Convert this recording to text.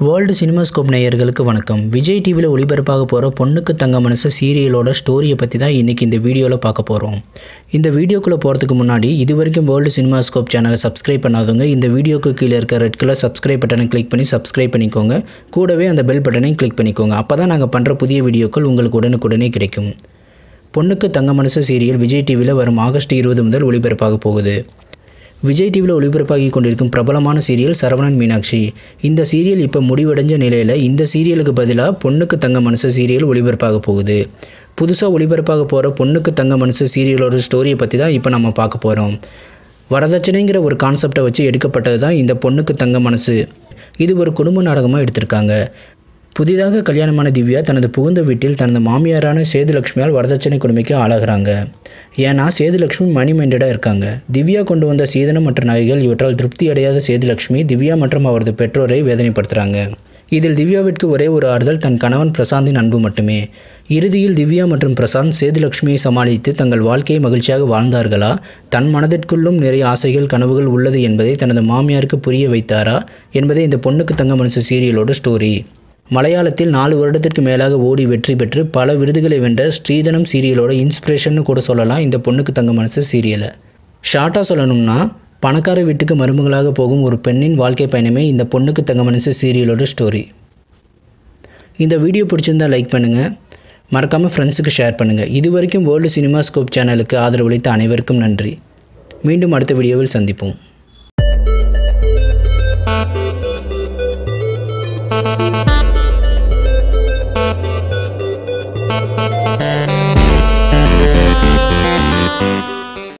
World cinemascope நேயர்களுக்கு வணக்கம். விஜய் டிவியில் ஒளிபரப்பாக போகிற பொண்ணுக்கு தங்க மனசு சீரியலோட ஸ்டோரியை பற்றி தான் இன்றைக்கி இந்த வீடியோவில் பார்க்க போகிறோம். இந்த வீடியோக்குள்ளே போகிறதுக்கு முன்னாடி இது வரைக்கும் வேர்ல்டு சினிமாஸ்கோப் சேனலை சப்ஸ்கிரைப் பண்ணாதவங்க இந்த வீடியோக்கு கீழே இருக்க ரெட் கலர் சப்ஸ்கிரைப் பட்டனை கிளிக் பண்ணி சப்ஸ்கிரைப் பண்ணிக்கோங்க. கூடவே அந்த பெல் பட்டனையும் கிளிக் பண்ணிக்கோங்க. அப்போ தான் நாங்கள் பண்ணுற புதிய வீடியோக்கள் உங்களுக்கு உடனுக்குடனே கிடைக்கும். பொண்ணுக்கு தங்க மனசு சீரியல் விஜய் டிவியில் வரும் ஆகஸ்ட் 20 முதல் ஒளிபரப்பாக போகுது. விஜய் டிவியில் ஒளிபரப்பாகி கொண்டிருக்கும் பிரபலமான சீரியல் சரவணன் மீனாட்சி. இந்த சீரியல் இப்போ முடிவடைஞ்ச நிலையில் இந்த சீரியலுக்கு பதிலாக பொண்ணுக்கு தங்க மனசு சீரியல் ஒளிபரப்பாக போகுது. புதுசாக ஒளிபரப்பாக போகிற பொண்ணுக்கு தங்க மனசு சீரியலோட ஸ்டோரியை பற்றி தான் இப்போ நம்ம பார்க்க போகிறோம். வரதட்சணைங்கிற ஒரு கான்செப்டை வச்சு எடுக்கப்பட்டது தான் இந்த பொண்ணுக்கு தங்க மனசு. இது ஒரு குடும்ப நாடகமாக எடுத்திருக்காங்க. புதிதாக கல்யாணமான திவ்யா தனது புகுந்த வீட்டில் தனது மாமியாரான சேதுலட்சுமியால் வரதட்சணை கொடுமைக்கு ஆளாகிறாங்க. ஏன்னா சேதுலட்சுமி மணி மைண்டடாக இருக்காங்க. திவ்யா கொண்டு வந்த சீதனம் மற்றும் நகைகள் இவற்றால் திருப்தி அடையாத சேதுலட்சுமி திவ்யா மற்றும் அவரது பெற்றோரை வேதனைப்படுத்துகிறாங்க. இதில் திவ்யாவிற்கு ஒரே ஒரு ஆறுதல் தன் கணவன் பிரசாந்தின் அன்பு மட்டுமே. இறுதியில் திவ்யா மற்றும் பிரசாந்த் சேதுலட்சுமியை சமாளித்து தங்கள் வாழ்க்கையை மகிழ்ச்சியாக வாழ்ந்தார்களா, தன் மனதிற்குள்ளும் நிறைய ஆசைகள் கனவுகள் உள்ளது என்பதை தனது மாமியாருக்கு புரிய வைத்தாரா என்பதை இந்த பொண்ணுக்கு தங்க மனசு சீரியலோட ஸ்டோரி. மலையாளத்தில் 4 வருடத்திற்கு மேலாக ஓடி வெற்றி பெற்று பல விருதுகளை வென்ற ஸ்ரீதனம் சீரியலோட இன்ஸ்பிரேஷன்னு கூட சொல்லலாம் இந்த பொண்ணுக்கு தங்க மனசு சீரியலை. ஷார்ட்டாக சொல்லணும்னா பணக்கார வீட்டுக்கு மருமகளாக போகும் ஒரு பெண்ணின் வாழ்க்கை பயணமே இந்த பொண்ணுக்கு தங்க மனசு சீரியலோட ஸ்டோரி. இந்த வீடியோ பிடிச்சிருந்தால் லைக் பண்ணுங்கள், மறக்காமல் ஃப்ரெண்ட்ஸுக்கு ஷேர் பண்ணுங்கள். இது வரைக்கும் வேர்ல்டு சினிமாஸ்கோப் சேனலுக்கு ஆதரவளித்த அனைவருக்கும் நன்றி. மீண்டும் அடுத்த வீடியோவில் சந்திப்போம்.